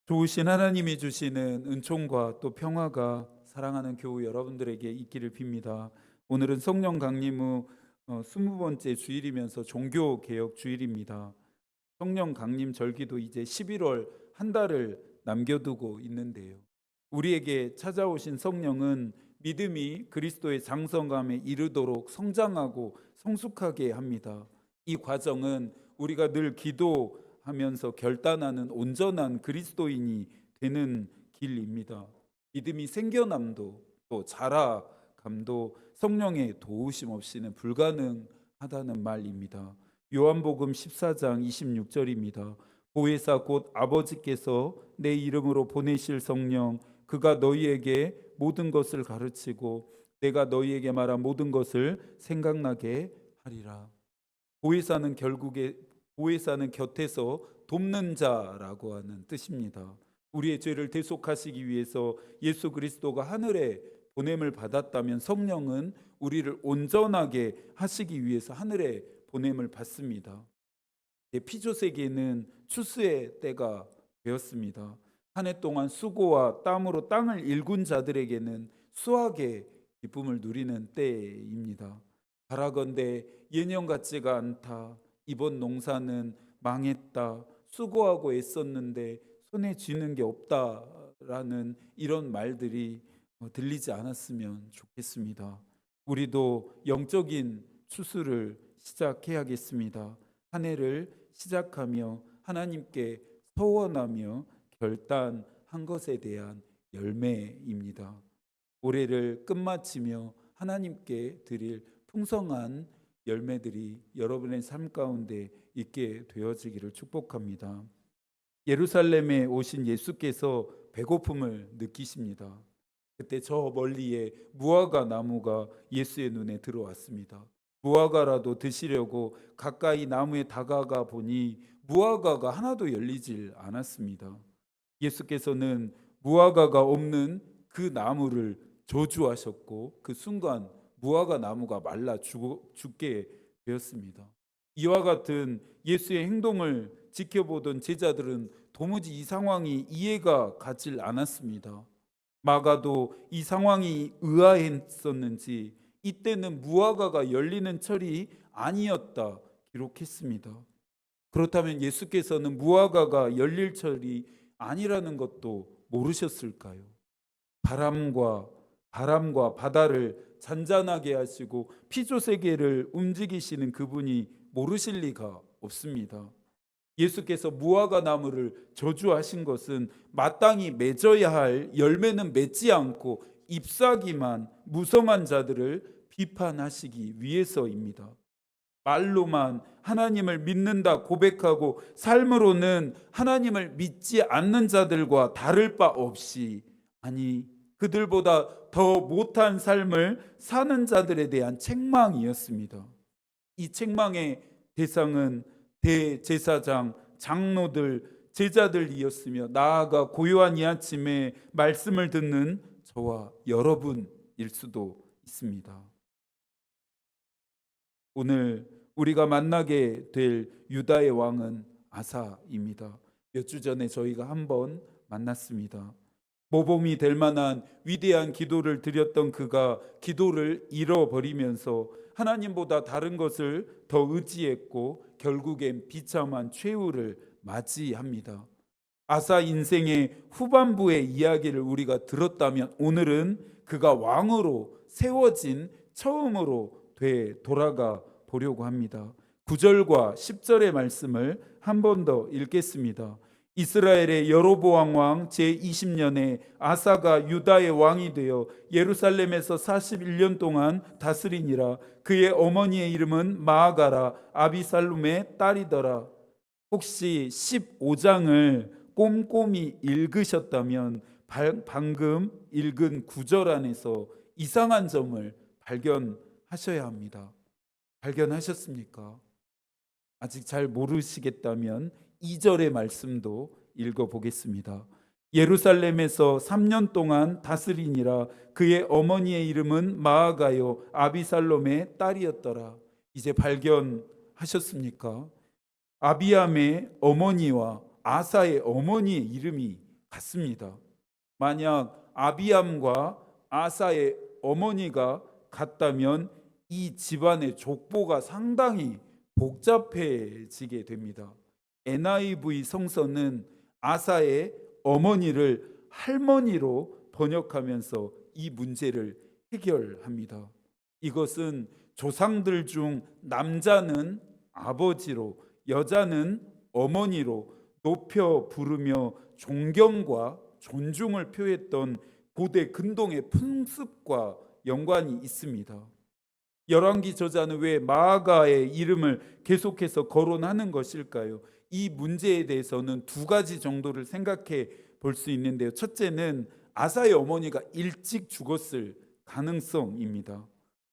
좋으신 하나님이 주시는 은총과 또 평화가 사랑하는 교우 여러분들에게 있기를 빕니다. 오늘은 성령 강림 후 20번째 주일이면서 종교개혁 주일입니다. 성령 강림 절기도 이제 11월 한 달을 남겨두고 있는데요. 우리에게 찾아오신 성령은 믿음이 그리스도의 장성감에 이르도록 성장하고 성숙하게 합니다. 이 과정은 우리가 늘 기도하면서 결단하는 온전한 그리스도인이 되는 길입니다. 믿음이 생겨남도 또 자라감도 성령의 도우심 없이는 불가능하다는 말입니다. 요한복음 14장 26절입니다. 보혜사 곧 아버지께서 내 이름으로 보내실 성령 그가 너희에게 모든 것을 가르치고 내가 너희에게 말한 모든 것을 생각나게 하리라. 보혜사는 곁에서 돕는 자라고 하는 뜻입니다. 우리의 죄를 대속하시기 위해서 예수 그리스도가 하늘에 보냄을 받았다면 성령은 우리를 온전하게 하시기 위해서 하늘에 보냄을 받습니다. 피조세계는 추수의 때가 되었습니다. 한 해 동안 수고와 땀으로 땅을 일군 자들에게는 수확의 기쁨을 누리는 때입니다. 바라건대 예년 같지가 않다. 이번 농사는 망했다. 수고하고 애썼는데 손에 쥐는 게 없다라는 이런 말들이 들리지 않았으면 좋겠습니다. 우리도 영적인 추수를 시작해야겠습니다. 한 해를 시작하며 하나님께 서원하며 결단한 것에 대한 열매입니다. 올해를 끝마치며 하나님께 드릴 풍성한 열매들이 여러분의 삶 가운데 있게 되어지기를 축복합니다. 예루살렘에 오신 예수께서 배고픔을 느끼십니다. 그때 저 멀리에 무화과 나무가 예수의 눈에 들어왔습니다. 무화과라도 드시려고 가까이 나무에 다가가 보니 무화과가 하나도 열리질 않았습니다. 예수께서는 무화과가 없는 그 나무를 저주하셨고 그 순간 무화과 나무가 말라 죽게 되었습니다. 이와 같은 예수의 행동을 지켜보던 제자들은 도무지 이 상황이 이해가 가질 않았습니다. 마가도 이 상황이 의아했었는지 이때는 무화과가 열리는 철이 아니었다 기록했습니다. 그렇다면 예수께서는 무화과가 열릴 철이 아니라는 것도 모르셨을까요? 바람과 바다를 잔잔하게 하시고 피조 세계를 움직이시는 그분이 모르실 리가 없습니다. 예수께서 무화과 나무를 저주하신 것은 마땅히 맺어야 할 열매는 맺지 않고 잎사귀만 무성한 자들을 비판하시기 위해서입니다. 말로만 하나님을 믿는다 고백하고 삶으로는 하나님을 믿지 않는 자들과 다를 바 없이, 아니 그들보다 더 못한 삶을 사는 자들에 대한 책망이었습니다. 이 책망의 대상은 대제사장, 장로들, 제자들이었으며 나아가 고요한 이 아침에 말씀을 듣는 저와 여러분일 수도 있습니다. 오늘 우리가 만나게 될 유다의 왕은 아사입니다. 몇 주 전에 저희가 한번 만났습니다. 모범이 될 만한 위대한 기도를 드렸던 그가 기도를 잃어버리면서 하나님보다 다른 것을 더 의지했고 결국엔 비참한 최후를 맞이합니다. 아사 인생의 후반부의 이야기를 우리가 들었다면 오늘은 그가 왕으로 세워진 처음으로 돌아가 보려고 합니다. 9절과 10절의 말씀을 한 번 더 읽겠습니다. 이스라엘의 여로보암 왕 제20년에 아사가 유다의 왕이 되어 예루살렘에서 41년 동안 다스리니라. 그의 어머니의 이름은 마아가라 아비살룸의 딸이더라. 혹시 15장을 꼼꼼히 읽으셨다면 방금 읽은 9절 안에서 이상한 점을 발견하셔야 합니다. 발견하셨습니까? 아직 잘 모르시겠다면 2절의 말씀도 읽어보겠습니다. 예루살렘에서 3년 동안 다스리니라. 그의 어머니의 이름은 마아가요 아비살롬의 딸이었더라. 이제 발견하셨습니까? 아비암의 어머니와 아사의 어머니의 이름이 같습니다. 만약 아비암과 아사의 어머니가 같다면 이 집안의 족보가 상당히 복잡해지게 됩니다. NIV 성서는 아사의 어머니를 할머니로 번역하면서 이 문제를 해결합니다. 이것은 조상들 중 남자는 아버지로, 여자는 어머니로 높여 부르며 존경과 존중을 표했던 고대 근동의 풍습과 연관이 있습니다. 열왕기 저자는 왜 마아가의 이름을 계속해서 거론하는 것일까요? 이 문제에 대해서는 두 가지 정도를 생각해 볼 수 있는데요. 첫째는 아사의 어머니가 일찍 죽었을 가능성입니다.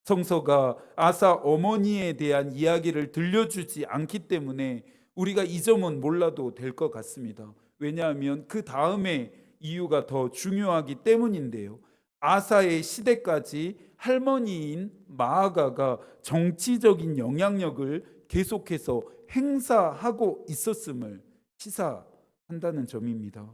성서가 아사 어머니에 대한 이야기를 들려주지 않기 때문에 우리가 이 점은 몰라도 될 것 같습니다. 왜냐하면 그 다음에 이유가 더 중요하기 때문인데요. 아사의 시대까지 할머니인 마아가가 정치적인 영향력을 계속해서 행사하고 있었음을 시사한다는 점입니다.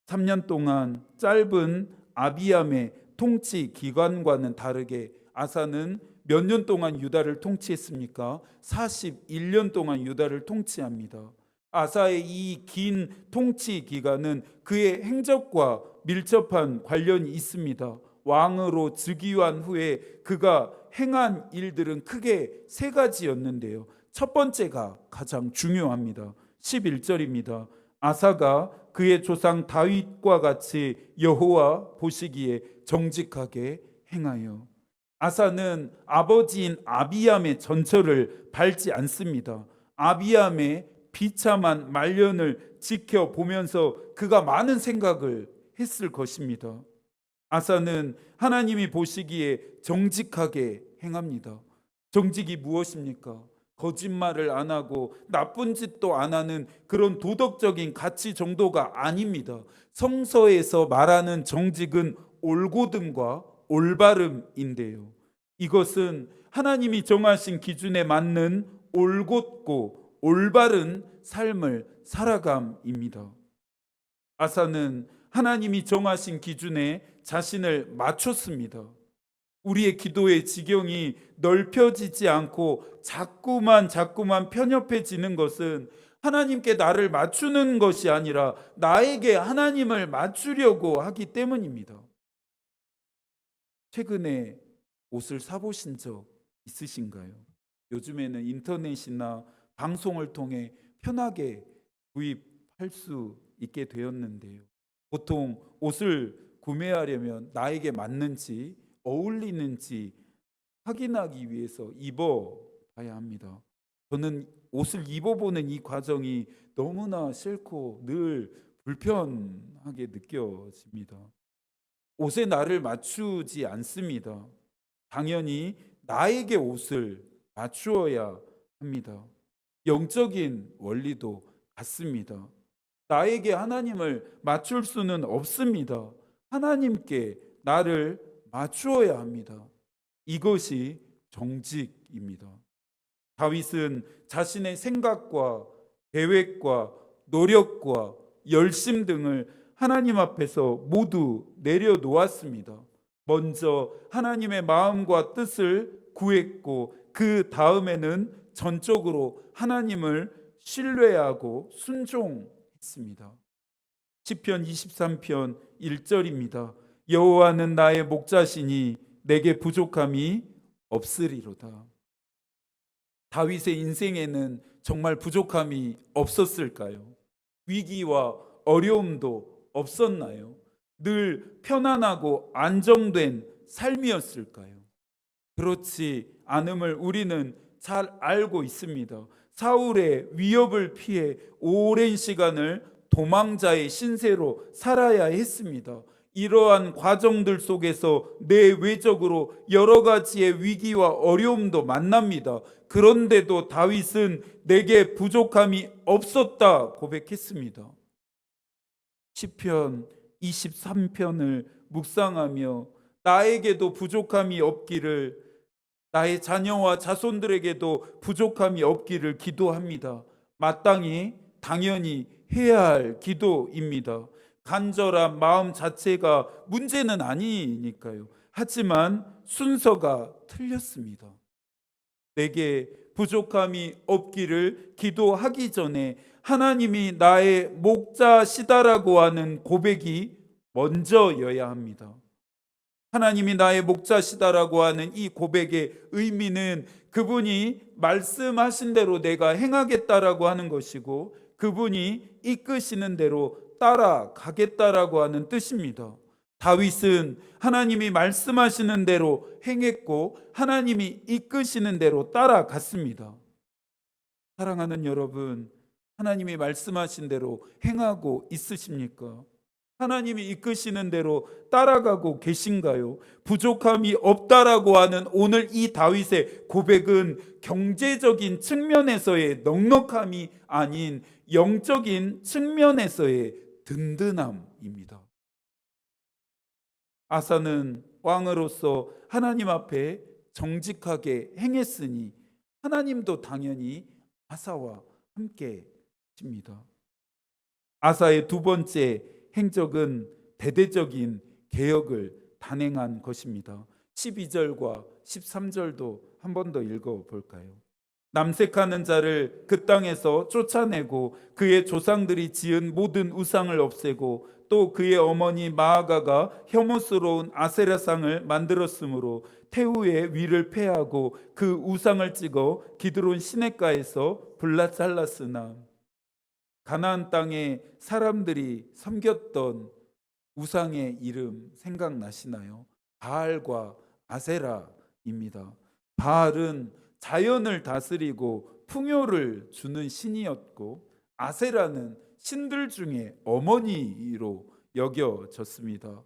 3년 동안 짧은 아비암의 통치 기간과는 다르게 아사는 몇 년 동안 유다를 통치했습니까? 41년 동안 유다를 통치합니다. 아사의 이 긴 통치 기간은 그의 행적과 밀접한 관련이 있습니다. 왕으로 즉위한 후에 그가 행한 일들은 크게 세 가지였는데요. 첫 번째가 가장 중요합니다. 11절입니다. 아사가 그의 조상 다윗과 같이 여호와 보시기에 정직하게 행하여. 아사는 아버지인 아비암의 전철을 밟지 않습니다. 아비암의 비참한 말년을 지켜보면서 그가 많은 생각을 했을 것입니다. 아사는 하나님이 보시기에 정직하게 행합니다. 정직이 무엇입니까? 거짓말을 안 하고 나쁜 짓도 안 하는 그런 도덕적인 가치 정도가 아닙니다. 성서에서 말하는 정직은 올곧음과 올바름인데요. 이것은 하나님이 정하신 기준에 맞는 올곧고 올바른 삶을 살아감입니다. 아사는 하나님이 정하신 기준에 자신을 맞췄습니다. 우리의 기도의 지경이 넓혀지지 않고 자꾸만 편협해지는 것은 하나님께 나를 맞추는 것이 아니라 나에게 하나님을 맞추려고 하기 때문입니다. 최근에 옷을 사보신 적 있으신가요? 요즘에는 인터넷이나 방송을 통해 편하게 구입할 수 있게 되었는데요. 보통 옷을 구매하려면 나에게 맞는지 어울리는지 확인하기 위해서 입어봐야 합니다. 저는 옷을 입어보는 이 과정이 너무나 싫고 늘 불편하게 느껴집니다. 옷에 나를 맞추지 않습니다. 당연히 나에게 옷을 맞추어야 합니다. 영적인 원리도 같습니다. 나에게 하나님을 맞출 수는 없습니다. 하나님께 나를 맞추어야 합니다. 이것이 정직입니다. 다윗은 자신의 생각과 계획과 노력과 열심 등을 하나님 앞에서 모두 내려놓았습니다. 먼저 하나님의 마음과 뜻을 구했고 그 다음에는 전적으로 하나님을 신뢰하고 순종했습니다. 시편 23편 1절입니다. 여호와는 나의 목자시니 내게 부족함이 없으리로다. 다윗의 인생에는 정말 부족함이 없었을까요? 위기와 어려움도 없었나요? 늘 편안하고 안정된 삶이었을까요? 그렇지 않음을 우리는 잘 알고 있습니다. 사울의 위협을 피해 오랜 시간을 도망자의 신세로 살아야 했습니다. 이러한 과정들 속에서 내외적으로 여러 가지의 위기와 어려움도 만납니다. 그런데도 다윗은 내게 부족함이 없었다 고백했습니다. 시편 23편을 묵상하며 나에게도 부족함이 없기를, 나의 자녀와 자손들에게도 부족함이 없기를 기도합니다. 마땅히 당연히 해야 할 기도입니다. 간절한 마음 자체가 문제는 아니니까요. 하지만 순서가 틀렸습니다. 내게 부족함이 없기를 기도하기 전에 하나님이 나의 목자시다라고 하는 고백이 먼저여야 합니다. 하나님이 나의 목자시다라고 하는 이 고백의 의미는 그분이 말씀하신 대로 내가 행하겠다라고 하는 것이고, 그분이 이끄시는 대로 따라가겠다라고 하는 뜻입니다. 다윗은 하나님이 말씀하시는 대로 행했고 하나님이 이끄시는 대로 따라갔습니다. 사랑하는 여러분, 하나님이 말씀하신 대로 행하고 있으십니까? 하나님이 이끄시는 대로 따라가고 계신가요? 부족함이 없다라고 하는 오늘 이 다윗의 고백은 경제적인 측면에서의 넉넉함이 아닌 영적인 측면에서의 든든함입니다. 아사는 왕으로서 하나님 앞에 정직하게 행했으니 하나님도 당연히 아사와 함께 하십니다. 아사의 두 번째 행적은 대대적인 개혁을 단행한 것입니다. 12절과 13절도 한 번 더 읽어볼까요? 남색하는 자를 그 땅에서 쫓아내고 그의 조상들이 지은 모든 우상을 없애고 또 그의 어머니 마아가가 혐오스러운 아세라상을 만들었으므로 태우의 위를 폐하고 그 우상을 찍어 기드론 시냇가에서 불살랐으나, 가나안 땅에 사람들이 섬겼던 우상의 이름 생각나시나요? 바알과 아세라입니다. 바알은 자연을 다스리고 풍요를 주는 신이었고, 아세라는 신들 중에 어머니로 여겨졌습니다.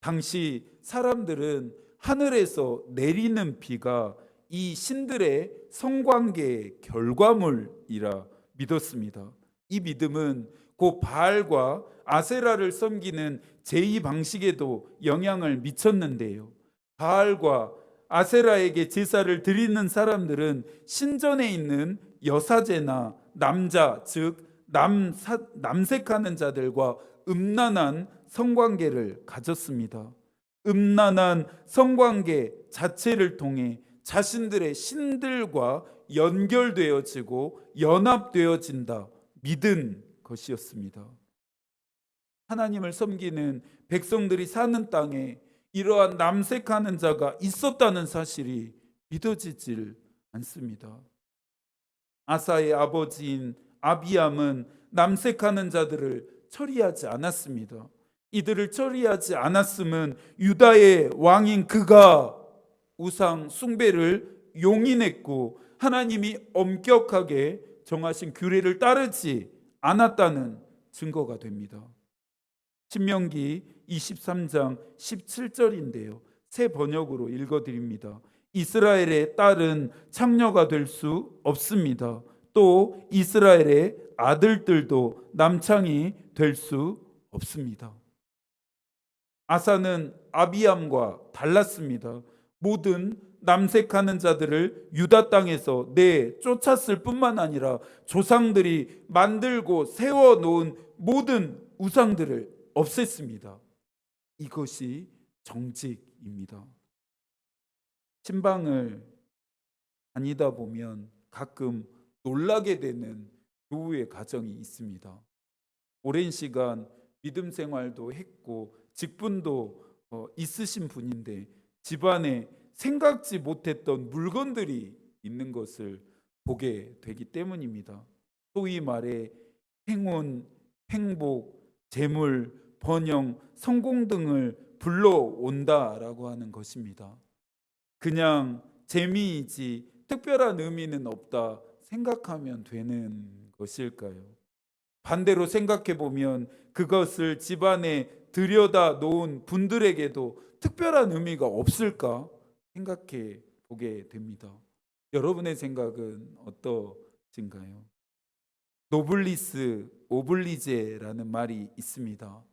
당시 사람들은 하늘에서 내리는 비가 이 신들의 성관계의 결과물이라 믿었습니다. 이 믿음은 그 바알과 아세라를 섬기는 제의 방식에도 영향을 미쳤는데요. 바알과 아세라에게 제사를 드리는 사람들은 신전에 있는 여사제나 남자, 즉 남색하는 자들과 음란한 성관계를 가졌습니다. 음란한 성관계 자체를 통해 자신들의 신들과 연결되어지고 연합되어진다 믿은 것이었습니다. 하나님을 섬기는 백성들이 사는 땅에 이러한 남색하는 자가 있었다는 사실이 믿어지질 않습니다. 아사의 아버지인 아비암은 남색하는 자들을 처리하지 않았습니다. 이들을 처리하지 않았음은 유다의 왕인 그가 우상 숭배를 용인했고 하나님이 엄격하게 정하신 규례를 따르지 않았다는 증거가 됩니다. 신명기 23장 17절인데요. 새 번역으로 읽어드립니다. 이스라엘의 딸은 창녀가 될 수 없습니다. 또 이스라엘의 아들들도 남창이 될 수 없습니다. 아사는 아비암과 달랐습니다. 모든 남색하는 자들을 유다 땅에서 내쫓았을 뿐만 아니라 조상들이 만들고 세워놓은 모든 우상들을 없앴습니다. 이것이 정직입니다. 신방을 다니다 보면 가끔 놀라게 되는 교우의 가정이 있습니다. 오랜 시간 믿음 생활도 했고 직분도 있으신 분인데 집안에 생각지 못했던 물건들이 있는 것을 보게 되기 때문입니다. 소위 말해 행운, 행복, 재물, 번영, 성공 등을 불러온다라고 하는 것입니다. 그냥 재미이지 특별한 의미는 없다 생각하면 되는 것일까요? 반대로 생각해 보면 그것을 집안에 들여다 놓은 분들에게도 특별한 의미가 없을까 생각해 보게 됩니다. 여러분의 생각은 어떠신가요? 노블리스 오블리제라는 말이 있습니다.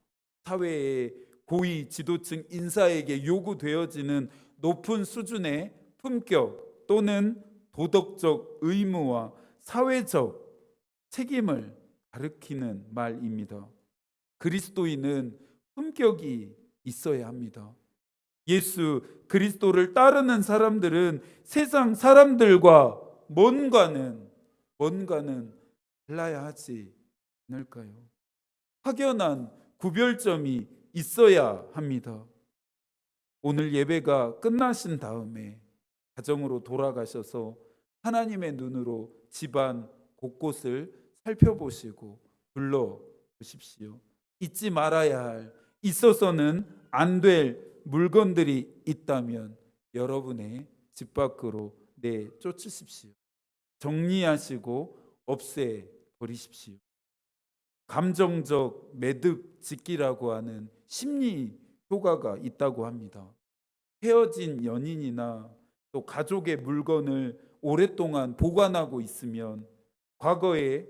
사회의 고위 지도층 인사에게 요구되어지는 높은 수준의 품격 또는 도덕적 의무와 사회적 책임을 가리키는 말입니다. 그리스도인은 품격이 있어야 합니다. 예수 그리스도를 따르는 사람들은 세상 사람들과 뭔가는 달라야 하지 않을까요? 확연한 구별점이 있어야 합니다. 오늘 예배가 끝나신 다음에 가정으로 돌아가셔서 하나님의 눈으로 집안 곳곳을 살펴보시고 불러보십시오. 잊지 말아야 할, 있어서는 안 될 물건들이 있다면 여러분의 집 밖으로 내쫓으십시오. 정리하시고 없애버리십시오. 감정적 매듭 짓기라고 하는 심리 효과가 있다고 합니다. 헤어진 연인이나 또 가족의 물건을 오랫동안 보관하고 있으면 과거에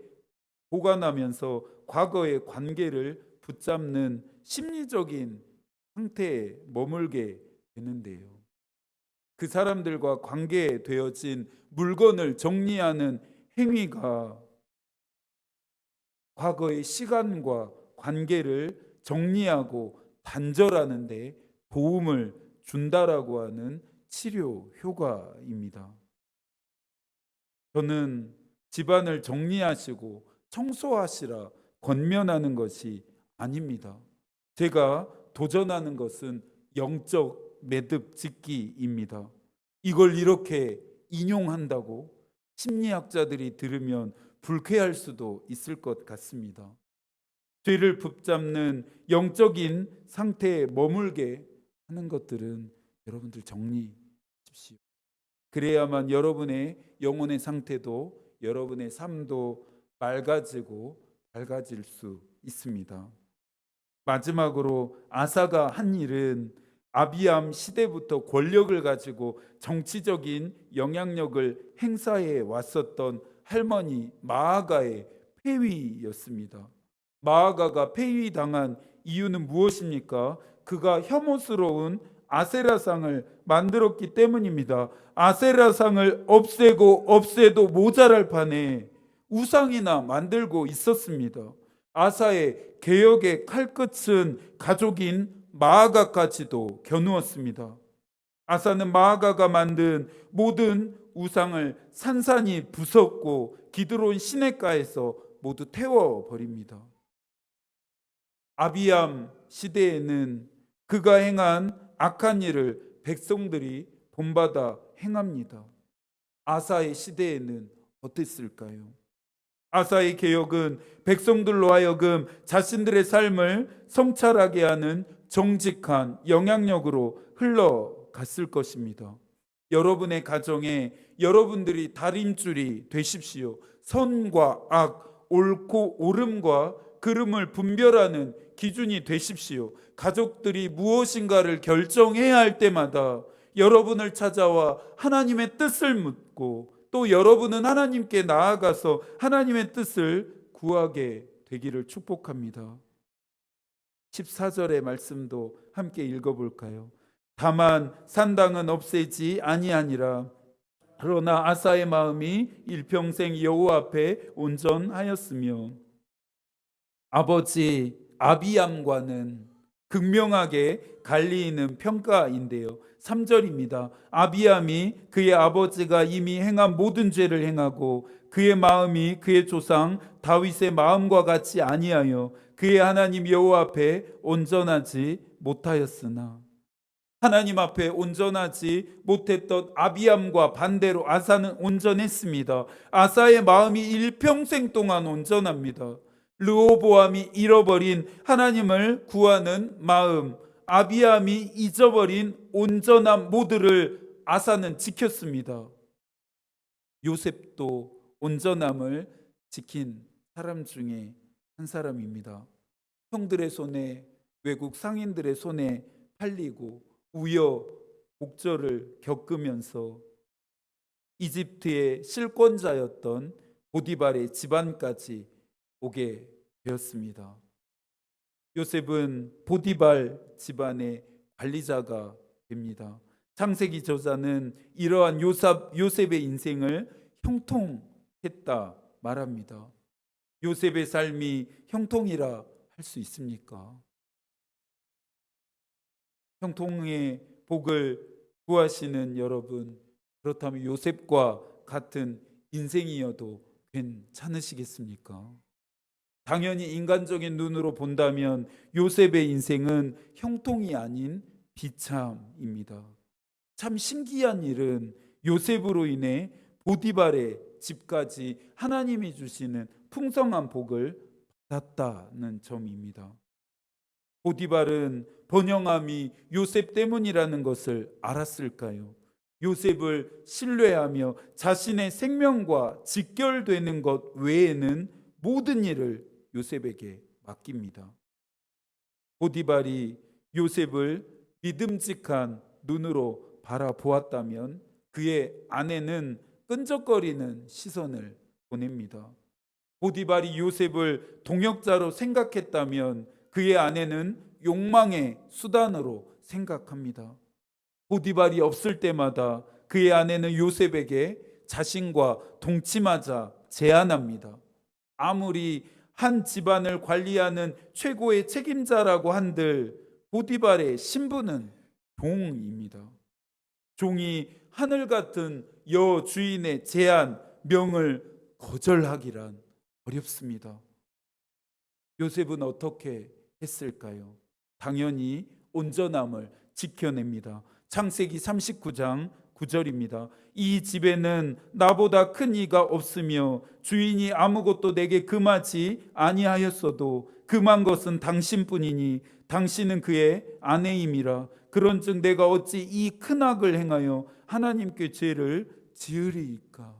보관하면서 과거의 관계를 붙잡는 심리적인 상태에 머물게 되는데요. 그 사람들과 관계되어진 물건을 정리하는 행위가 과거의 시간과 관계를 정리하고 단절하는 데 도움을 준다라고 하는 치료 효과입니다. 저는 집안을 정리하시고 청소하시라 권면하는 것이 아닙니다. 제가 도전하는 것은 영적 매듭 짓기입니다. 이걸 이렇게 인용한다고 심리학자들이 들으면 불쾌할 수도 있을 것 같습니다. 죄를 붙잡는 영적인 상태에 머물게 하는 것들은 여러분들 정리하십시오. 그래야만 여러분의 영혼의 상태도 여러분의 삶도 밝아질 수 있습니다. 마지막으로 아사가 한 일은 아비암 시대부터 권력을 가지고 정치적인 영향력을 행사해 왔었던 할머니 마아가의 폐위였습니다. 마아가가 폐위당한 이유는 무엇입니까? 그가 혐오스러운 아세라상을 만들었기 때문입니다. 아세라상을 없애도 모자랄 판에 우상이나 만들고 있었습니다. 아사의 개혁의 칼끝은 가족인 마아가까지도 겨누었습니다. 아사는 마아가가 만든 모든 우상을 산산이 부쉈고 기드론 시내가에서 모두 태워버립니다. 아비암 시대에는 그가 행한 악한 일을 백성들이 본받아 행합니다. 아사의 시대에는 어땠을까요? 아사의 개혁은 백성들로 하여금 자신들의 삶을 성찰하게 하는 정직한 영향력으로 흘러갔을 것입니다. 여러분의 가정에 여러분들이 다림줄이 되십시오. 선과 악, 옳고 옳음과 그름을 분별하는 기준이 되십시오. 가족들이 무엇인가를 결정해야 할 때마다 여러분을 찾아와 하나님의 뜻을 묻고 또 여러분은 하나님께 나아가서 하나님의 뜻을 구하게 되기를 축복합니다. 14절의 말씀도 함께 읽어볼까요? 다만 산당은 없애지 아니하니라. 그러나 아사의 마음이 일평생 여호와 앞에 온전하였으며. 아버지 아비암과는 극명하게 갈리는 평가인데요. 3절입니다. 아비암이 그의 아버지가 이미 행한 모든 죄를 행하고 그의 마음이 그의 조상 다윗의 마음과 같이 아니하여 그의 하나님 여호와 앞에 온전하지 못하였으나. 하나님 앞에 온전하지 못했던 아비암과 반대로 아사는 온전했습니다. 아사의 마음이 일평생 동안 온전합니다. 르호보암이 잃어버린 하나님을 구하는 마음, 아비암이 잊어버린 온전한 모두를 아사는 지켰습니다. 요셉도 온전함을 지킨 사람 중에 한 사람입니다. 형들의 손에, 외국 상인들의 손에 팔리고 우여곡절을 겪으면서 이집트의 실권자였던 보디발의 집안까지 오게 되었습니다. 요셉은 보디발 집안의 관리자가 됩니다. 창세기 저자는 이러한 요셉의 인생을 형통했다 말합니다. 요셉의 삶이 형통이라 할 수 있습니까? 형통의 복을 구하시는 여러분, 그렇다면 요셉과 같은 인생이어도 괜찮으시겠습니까? 당연히 인간적인 눈으로 본다면 요셉의 인생은 형통이 아닌 비참입니다. 참 신기한 일은 요셉으로 인해 보디발의 집까지 하나님이 주시는 풍성한 복을 받았다는 점입니다. 보디발은 번영함이 요셉 때문이라는 것을 알았을까요? 요셉을 신뢰하며 자신의 생명과 직결되는 것 외에는 모든 일을 요셉에게 맡깁니다. 보디발이 요셉을 믿음직한 눈으로 바라보았다면 그의 아내는 끈적거리는 시선을 보냅니다. 보디발이 요셉을 동역자로 생각했다면 그의 아내는 욕망의 수단으로 생각합니다. 보디발이 없을 때마다 그의 아내는 요셉에게 자신과 동침하자 제안합니다. 아무리 한 집안을 관리하는 최고의 책임자라고 한들 보디발의 신분은 종입니다. 종이 하늘 같은 여주인의 제안, 명을 거절하기란 어렵습니다. 요셉은 어떻게 했을까요? 당연히 온전함을 지켜냅니다. 창세기 39장 9절입니다. 이 집에는 나보다 큰 이가 없으며 주인이 아무것도 내게 금하지 아니하였어도 금한 것은 당신뿐이니 당신은 그의 아내임이라. 그런즉 내가 어찌 이 큰 악을 행하여 하나님께 죄를 지으리이까.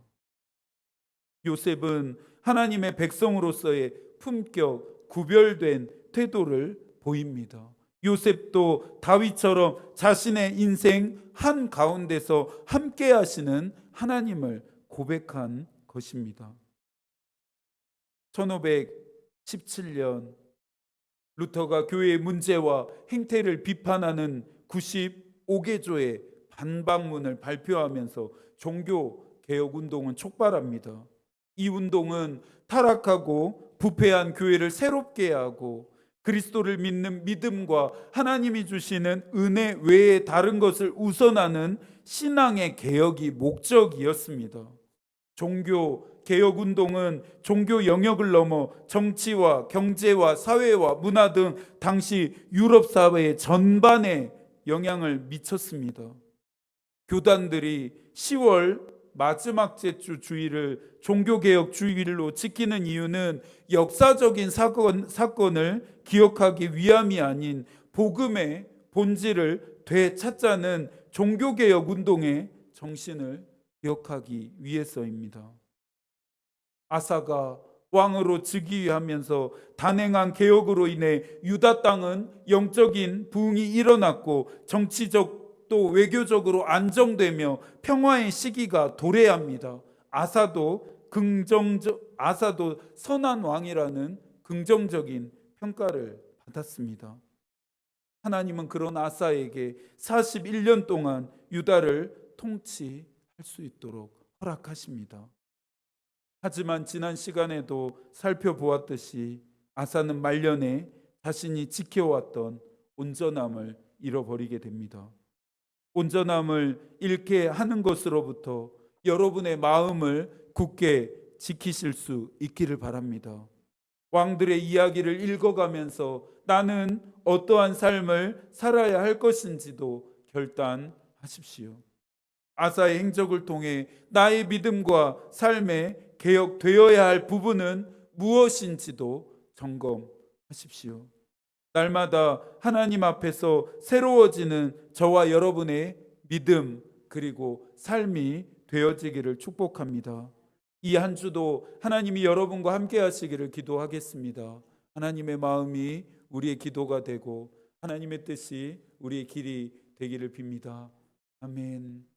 요셉은 하나님의 백성으로서의 품격, 구별된 태도를 보입니다. 요셉도 다윗처럼 자신의 인생 한 가운데서 함께 하시는 하나님을 고백한 것입니다. 1517년 루터가 교회의 문제와 행태를 비판하는 95개조의 반박문을 발표하면서 종교 개혁 운동은 촉발합니다. 이 운동은 타락하고 부패한 교회를 새롭게 하고 그리스도를 믿는 믿음과 하나님이 주시는 은혜 외에 다른 것을 우선하는 신앙의 개혁이 목적이었습니다. 종교 개혁 운동은 종교 영역을 넘어 정치와 경제와 사회와 문화 등 당시 유럽 사회 전반에 영향을 미쳤습니다. 교단들이 10월 마지막 주 주일을 종교개혁 주일로 지키는 이유는 역사적인 사건을 기억하기 위함이 아닌 복음의 본질을 되찾자는 종교개혁 운동의 정신을 기억하기 위해서입니다. 아사가 왕으로 즉위하면서 단행한 개혁으로 인해 유다 땅은 영적인 부흥이 일어났고 정치적 또 외교적으로 안정되며 평화의 시기가 도래합니다. 아사도 선한 왕이라는 긍정적인 평가를 받았습니다. 하나님은 그런 아사에게 41년 동안 유다를 통치할 수 있도록 허락하십니다. 하지만 지난 시간에도 살펴보았듯이 아사는 말년에 자신이 지켜왔던 온전함을 잃어버리게 됩니다. 온전함을 잃게 하는 것으로부터 여러분의 마음을 굳게 지키실 수 있기를 바랍니다. 왕들의 이야기를 읽어가면서 나는 어떠한 삶을 살아야 할 것인지도 결단하십시오. 아사의 행적을 통해 나의 믿음과 삶에 개혁되어야 할 부분은 무엇인지도 점검하십시오. 날마다 하나님 앞에서 새로워지는 저와 여러분의 믿음 그리고 삶이 되어지기를 축복합니다. 이 한 주도 하나님이 여러분과 함께 하시기를 기도하겠습니다. 하나님의 마음이 우리의 기도가 되고 하나님의 뜻이 우리의 길이 되기를 빕니다. 아멘.